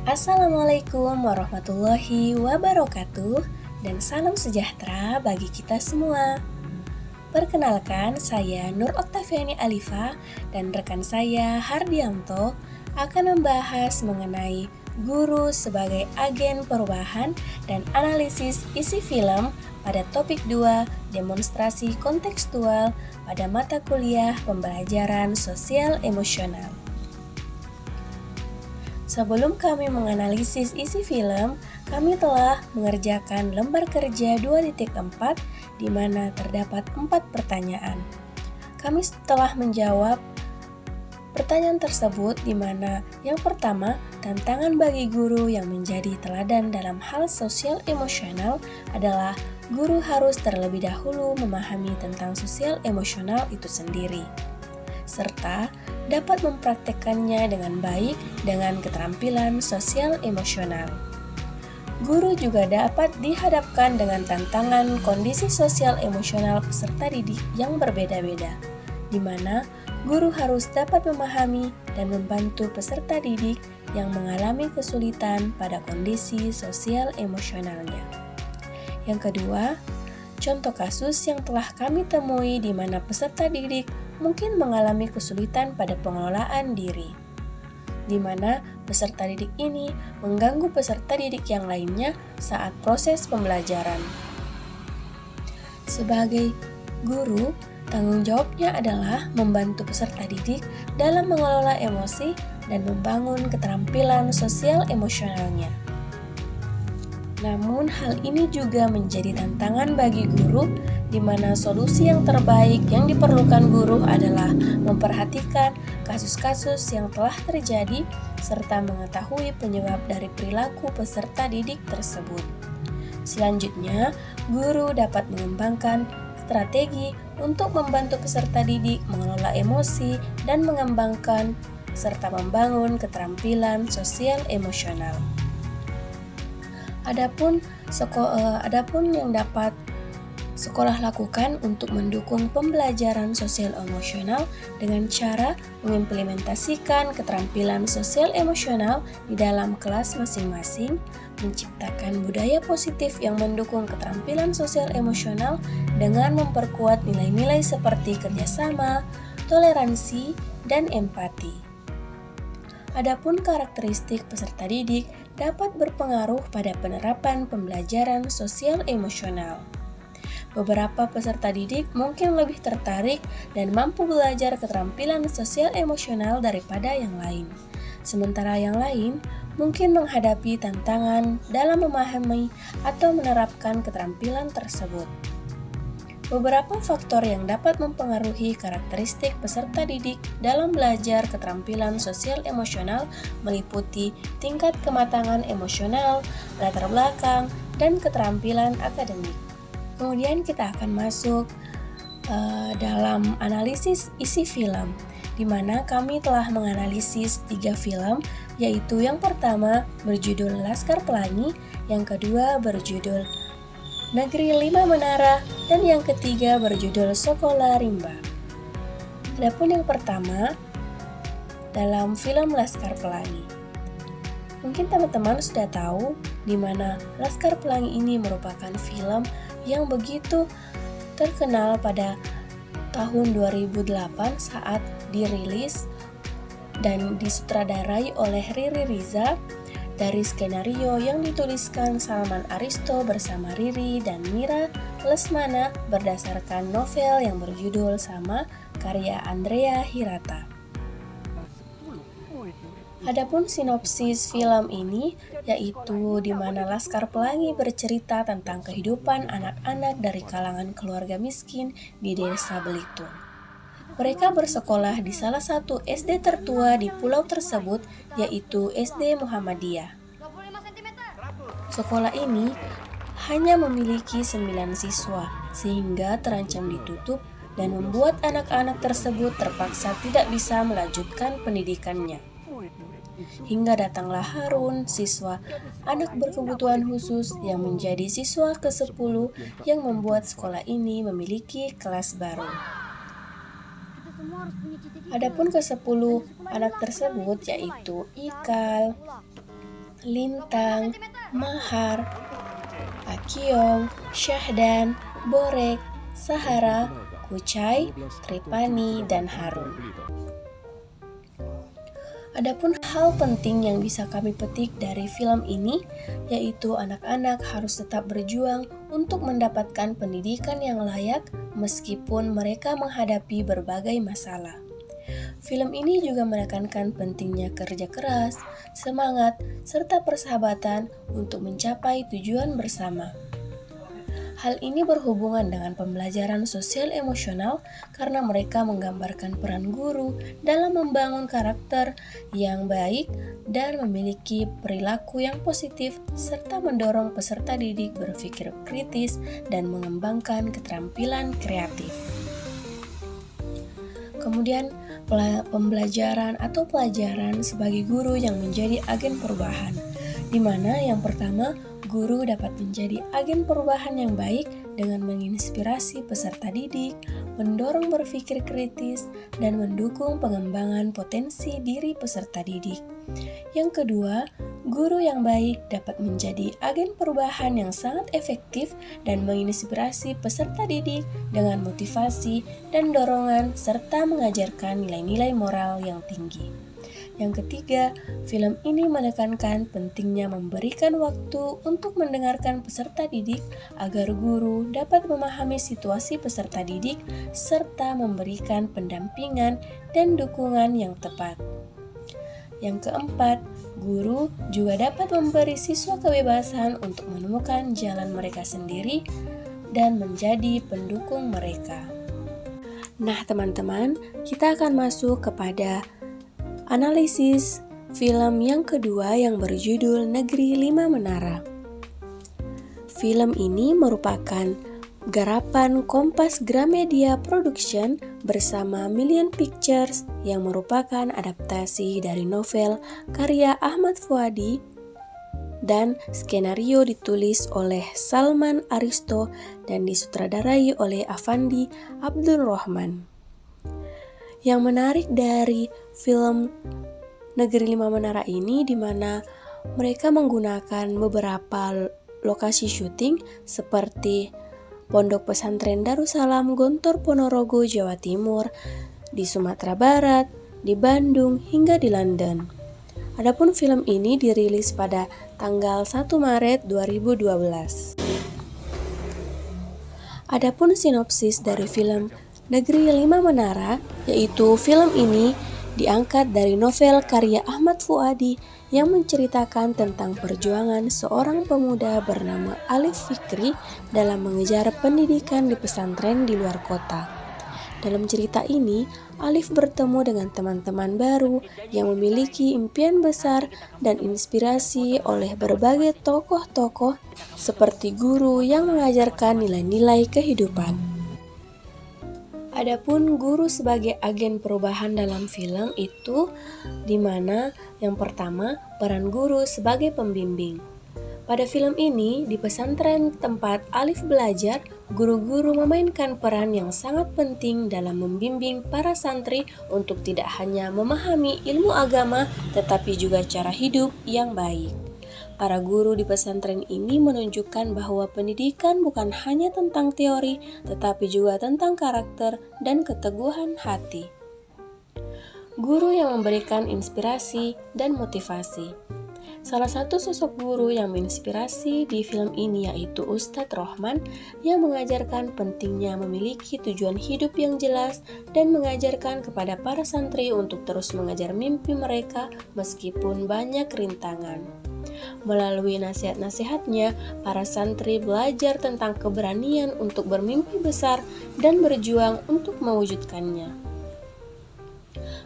Assalamualaikum warahmatullahi wabarakatuh dan salam sejahtera bagi kita semua. Perkenalkan, saya Nur Oktaviani Alifa dan rekan saya Hardianto akan membahas mengenai guru sebagai agen perubahan dan analisis isi film pada topik 2, demonstrasi kontekstual pada mata kuliah pembelajaran sosial emosional. Sebelum kami menganalisis isi film, kami telah mengerjakan lembar kerja 2.4 di mana terdapat 4 pertanyaan. Kami telah menjawab pertanyaan tersebut di mana yang pertama, tantangan bagi guru yang menjadi teladan dalam hal sosial emosional adalah guru harus terlebih dahulu memahami tentang sosial emosional itu sendiri, serta dapat mempraktekkannya dengan baik dengan keterampilan sosial emosional. Guru juga dapat dihadapkan dengan tantangan kondisi sosial emosional peserta didik yang berbeda-beda, di mana guru harus dapat memahami dan membantu peserta didik yang mengalami kesulitan pada kondisi sosial emosionalnya. Yang kedua, contoh kasus yang telah kami temui di mana peserta didik mungkin mengalami kesulitan pada pengelolaan diri, di mana peserta didik ini mengganggu peserta didik yang lainnya saat proses pembelajaran. Sebagai guru, tanggung jawabnya adalah membantu peserta didik dalam mengelola emosi dan membangun keterampilan sosial emosionalnya. Namun hal ini juga menjadi tantangan bagi guru di mana solusi yang terbaik yang diperlukan guru adalah memperhatikan kasus-kasus yang telah terjadi serta mengetahui penyebab dari perilaku peserta didik tersebut. Selanjutnya, guru dapat mengembangkan strategi untuk membantu peserta didik mengelola emosi dan mengembangkan serta membangun keterampilan sosial emosional. Adapun yang dapat sekolah lakukan untuk mendukung pembelajaran sosial emosional dengan cara mengimplementasikan keterampilan sosial emosional di dalam kelas masing-masing, menciptakan budaya positif yang mendukung keterampilan sosial emosional dengan memperkuat nilai-nilai seperti kerjasama, toleransi, dan empati. Adapun karakteristik peserta didik dapat berpengaruh pada penerapan pembelajaran sosial emosional. Beberapa peserta didik mungkin lebih tertarik dan mampu belajar keterampilan sosial emosional daripada yang lain. Sementara yang lain mungkin menghadapi tantangan dalam memahami atau menerapkan keterampilan tersebut. Beberapa faktor yang dapat mempengaruhi karakteristik peserta didik dalam belajar keterampilan sosial emosional meliputi tingkat kematangan emosional, latar belakang, dan keterampilan akademik. Kemudian kita akan masuk dalam analisis isi film, di mana kami telah menganalisis 3 film, yaitu yang pertama berjudul Laskar Pelangi, yang kedua berjudul Negeri 5 Menara, dan yang ketiga berjudul Sekolah Rimba. Adapun yang pertama, dalam film Laskar Pelangi. Mungkin teman-teman sudah tahu di mana Laskar Pelangi ini merupakan film yang begitu terkenal pada tahun 2008 saat dirilis dan disutradarai oleh Riri Riza dari skenario yang dituliskan Salman Aristo bersama Riri dan Mira Lesmana berdasarkan novel yang berjudul sama karya Andrea Hirata. Adapun sinopsis film ini yaitu di mana Laskar Pelangi bercerita tentang kehidupan anak-anak dari kalangan keluarga miskin di Desa Belitung. Mereka bersekolah di salah satu SD tertua di pulau tersebut, yaitu SD Muhammadiyah. Sekolah ini hanya memiliki 9 siswa, sehingga terancam ditutup dan membuat anak-anak tersebut terpaksa tidak bisa melanjutkan pendidikannya. Hingga datanglah Harun, siswa anak berkebutuhan khusus yang menjadi siswa ke-10 yang membuat sekolah ini memiliki kelas baru. Adapun ke-10 anak tersebut yaitu Ikal, Lintang, Mahar, Akiong, Syahdan, Borek, Sahara, Kucai, Tripani, dan Harun. Adapun hal penting yang bisa kami petik dari film ini, yaitu anak-anak harus tetap berjuang untuk mendapatkan pendidikan yang layak meskipun mereka menghadapi berbagai masalah. Film ini juga menekankan pentingnya kerja keras, semangat, serta persahabatan untuk mencapai tujuan bersama. Hal ini berhubungan dengan pembelajaran sosial emosional karena mereka menggambarkan peran guru dalam membangun karakter yang baik dan memiliki perilaku yang positif serta mendorong peserta didik berpikir kritis dan mengembangkan keterampilan kreatif. Kemudian, pembelajaran atau pelajaran sebagai guru yang menjadi agen perubahan, di mana yang pertama, guru dapat menjadi agen perubahan yang baik dengan menginspirasi peserta didik, mendorong berpikir kritis, dan mendukung pengembangan potensi diri peserta didik. Yang kedua, guru yang baik dapat menjadi agen perubahan yang sangat efektif dan menginspirasi peserta didik dengan motivasi dan dorongan serta mengajarkan nilai-nilai moral yang tinggi. Yang ketiga, film ini menekankan pentingnya memberikan waktu untuk mendengarkan peserta didik agar guru dapat memahami situasi peserta didik serta memberikan pendampingan dan dukungan yang tepat. Yang keempat, guru juga dapat memberi siswa kebebasan untuk menemukan jalan mereka sendiri dan menjadi pendukung mereka. Nah, teman-teman, kita akan masuk kepada analisis film yang kedua yang berjudul Negeri Lima Menara. Film ini merupakan garapan Kompas Gramedia Production bersama Million Pictures yang merupakan adaptasi dari novel karya Ahmad Fuadi dan skenario ditulis oleh Salman Aristo dan disutradarai oleh Afandi Abdul Rahman. Yang menarik dari film Negeri Lima Menara ini di mana mereka menggunakan beberapa lokasi syuting seperti Pondok Pesantren Darussalam Gontor Ponorogo, Jawa Timur, di Sumatera Barat, di Bandung, hingga di London. Adapun film ini dirilis pada tanggal 1 Maret 2012. Adapun sinopsis dari film Negeri Lima Menara, yaitu film ini diangkat dari novel karya Ahmad Fuadi yang menceritakan tentang perjuangan seorang pemuda bernama Alif Fikri dalam mengejar pendidikan di pesantren di luar kota. Dalam cerita ini, Alif bertemu dengan teman-teman baru yang memiliki impian besar dan inspirasi oleh berbagai tokoh-tokoh seperti guru yang mengajarkan nilai-nilai kehidupan. Adapun guru sebagai agen perubahan dalam film itu di mana yang pertama peran guru sebagai pembimbing. Pada film ini di pesantren tempat Alif belajar, guru-guru memainkan peran yang sangat penting dalam membimbing para santri untuk tidak hanya memahami ilmu agama tetapi juga cara hidup yang baik. Para guru di pesantren ini menunjukkan bahwa pendidikan bukan hanya tentang teori, tetapi juga tentang karakter dan keteguhan hati. Guru yang memberikan inspirasi dan motivasi. Salah satu sosok guru yang menginspirasi di film ini yaitu Ustadz Rohman yang mengajarkan pentingnya memiliki tujuan hidup yang jelas dan mengajarkan kepada para santri untuk terus mengejar mimpi mereka meskipun banyak rintangan. Melalui nasihat-nasihatnya, para santri belajar tentang keberanian untuk bermimpi besar dan berjuang untuk mewujudkannya.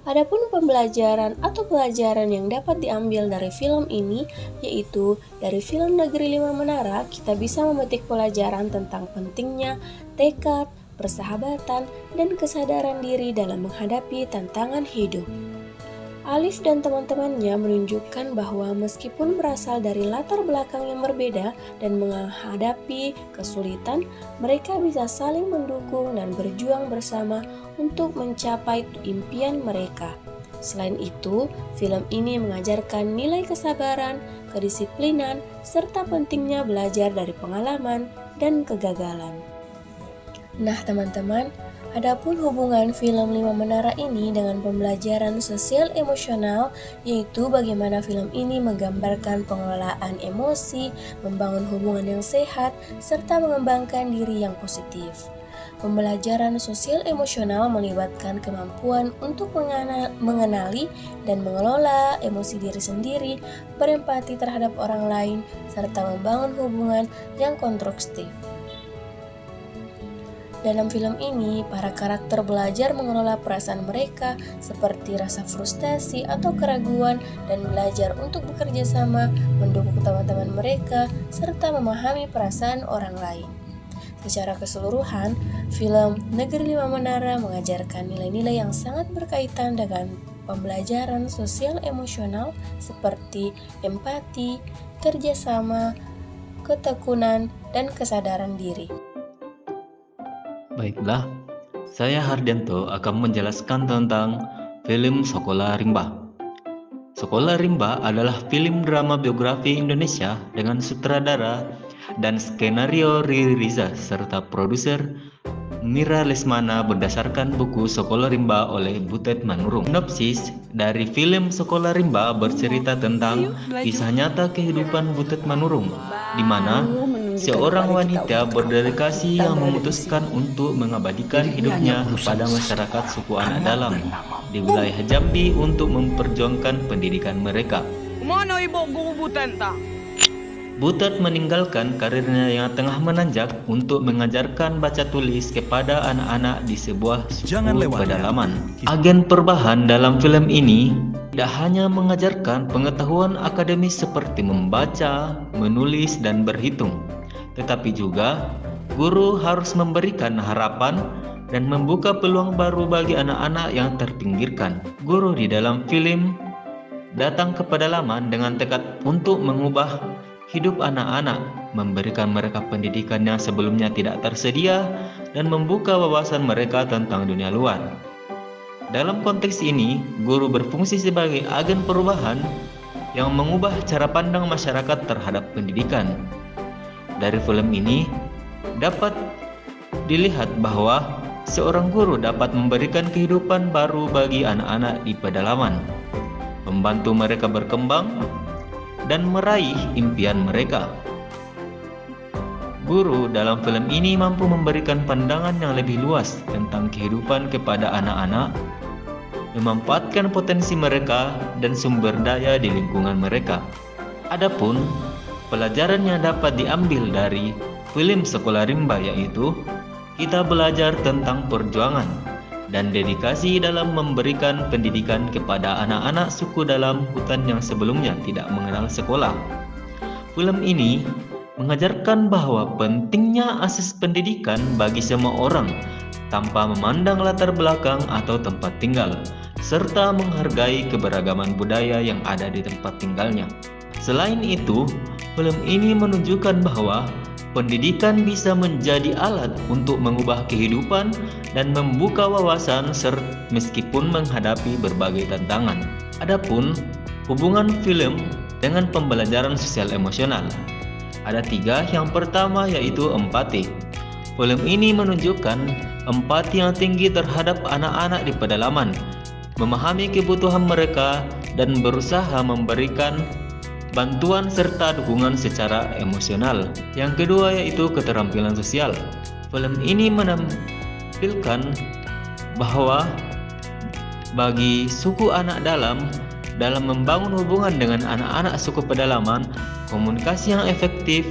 Adapun pembelajaran atau pelajaran yang dapat diambil dari film ini, yaitu dari film Negeri Lima Menara, kita bisa memetik pelajaran tentang pentingnya tekad, persahabatan, dan kesadaran diri dalam menghadapi tantangan hidup. Alif dan teman-temannya menunjukkan bahwa meskipun berasal dari latar belakang yang berbeda dan menghadapi kesulitan, mereka bisa saling mendukung dan berjuang bersama untuk mencapai impian mereka. Selain itu, film ini mengajarkan nilai kesabaran, kedisiplinan, serta pentingnya belajar dari pengalaman dan kegagalan. Nah teman-teman, adapun hubungan film Lima Menara ini dengan pembelajaran sosial emosional, yaitu bagaimana film ini menggambarkan pengelolaan emosi, membangun hubungan yang sehat, serta mengembangkan diri yang positif. Pembelajaran sosial emosional melibatkan kemampuan untuk mengenali dan mengelola emosi diri sendiri, berempati terhadap orang lain, serta membangun hubungan yang konstruktif. Dalam film ini, para karakter belajar mengelola perasaan mereka seperti rasa frustasi atau keraguan dan belajar untuk bekerja sama, mendukung teman-teman mereka, serta memahami perasaan orang lain. Secara keseluruhan, film Negeri Lima Menara mengajarkan nilai-nilai yang sangat berkaitan dengan pembelajaran sosial emosional seperti empati, kerjasama, ketekunan, dan kesadaran diri. Baiklah, saya Hardianto akan menjelaskan tentang film Sekolah Rimba. Sekolah Rimba adalah film drama biografi Indonesia dengan sutradara dan skenario Riri Riza serta produser Mira Lesmana berdasarkan buku Sekolah Rimba oleh Butet Manurung. Sinopsis dari film Sekolah Rimba bercerita tentang kisah nyata kehidupan Butet Manurung, di mana seorang wanita berdedikasi yang memutuskan untuk mengabadikan hidupnya kepada masyarakat suku anak dalam di wilayah Jambi untuk memperjuangkan pendidikan mereka. Mana ibu guru Butet tak? Butet meninggalkan karirnya yang tengah menanjak untuk mengajarkan baca tulis kepada anak-anak di sebuah suku pedalaman. Agen perubahan dalam film ini tidak hanya mengajarkan pengetahuan akademis seperti membaca, menulis, dan berhitung, tetapi juga guru harus memberikan harapan dan membuka peluang baru bagi anak-anak yang terpinggirkan. Guru di dalam film datang ke pedalaman dengan tekad untuk mengubah hidup anak-anak, memberikan mereka pendidikan yang sebelumnya tidak tersedia, dan membuka wawasan mereka tentang dunia luar. Dalam konteks ini, guru berfungsi sebagai agen perubahan yang mengubah cara pandang masyarakat terhadap pendidikan. Dari film ini, dapat dilihat bahwa seorang guru dapat memberikan kehidupan baru bagi anak-anak di pedalaman, membantu mereka berkembang, dan meraih impian mereka. Guru dalam film ini mampu memberikan pandangan yang lebih luas tentang kehidupan kepada anak-anak, memanfaatkan potensi mereka dan sumber daya di lingkungan mereka. Adapun pelajaran yang dapat diambil dari film Sekolah Rimba yaitu kita belajar tentang perjuangan dan dedikasi dalam memberikan pendidikan kepada anak-anak suku dalam hutan yang sebelumnya tidak mengenal sekolah. Film ini mengajarkan bahwa pentingnya akses pendidikan bagi semua orang tanpa memandang latar belakang atau tempat tinggal, serta menghargai keberagaman budaya yang ada di tempat tinggalnya. Selain itu, film ini menunjukkan bahwa pendidikan bisa menjadi alat untuk mengubah kehidupan dan membuka wawasan meskipun menghadapi berbagai tantangan. Adapun hubungan film dengan pembelajaran sosial emosional, ada 3. Yang pertama yaitu empati. Film ini menunjukkan empati yang tinggi terhadap anak-anak di pedalaman, memahami kebutuhan mereka dan berusaha memberikan bantuan serta dukungan secara emosional. Yang kedua yaitu keterampilan sosial. Film ini menampilkan bahwa bagi suku anak dalam membangun hubungan dengan anak-anak suku pedalaman, komunikasi yang efektif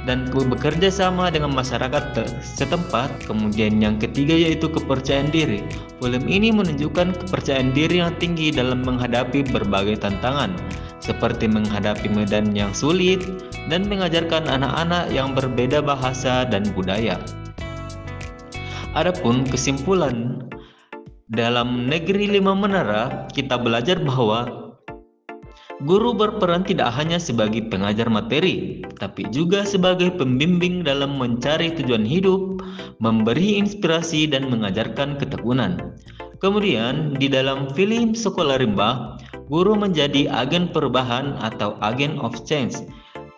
dan bekerja sama dengan masyarakat setempat. Kemudian yang ketiga yaitu kepercayaan diri. Film ini menunjukkan kepercayaan diri yang tinggi dalam menghadapi berbagai tantangan, seperti menghadapi medan yang sulit dan mengajarkan anak-anak yang berbeda bahasa dan budaya. Adapun kesimpulan dalam Negeri Lima Menara, kita belajar bahwa guru berperan tidak hanya sebagai pengajar materi, tapi juga sebagai pembimbing dalam mencari tujuan hidup, memberi inspirasi dan mengajarkan ketekunan. Kemudian, di dalam film Sekolah Rimba, guru menjadi agen perubahan atau agen of change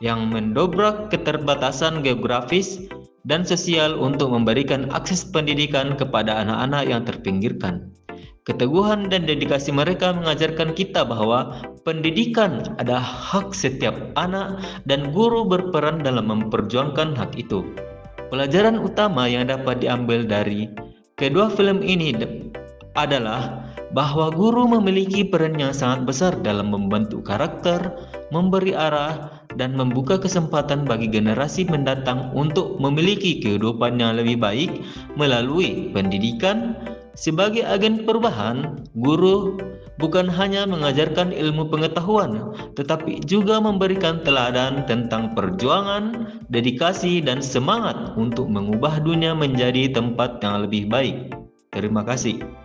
yang mendobrak keterbatasan geografis dan sosial untuk memberikan akses pendidikan kepada anak-anak yang terpinggirkan. Keteguhan dan dedikasi mereka mengajarkan kita bahwa pendidikan adalah hak setiap anak dan guru berperan dalam memperjuangkan hak itu. Pelajaran utama yang dapat diambil dari kedua film ini adalah bahwa guru memiliki peran yang sangat besar dalam membentuk karakter, memberi arah, dan membuka kesempatan bagi generasi mendatang untuk memiliki kehidupan yang lebih baik melalui pendidikan. Sebagai agen perubahan, guru bukan hanya mengajarkan ilmu pengetahuan, tetapi juga memberikan teladan tentang perjuangan, dedikasi, dan semangat untuk mengubah dunia menjadi tempat yang lebih baik. Terima kasih.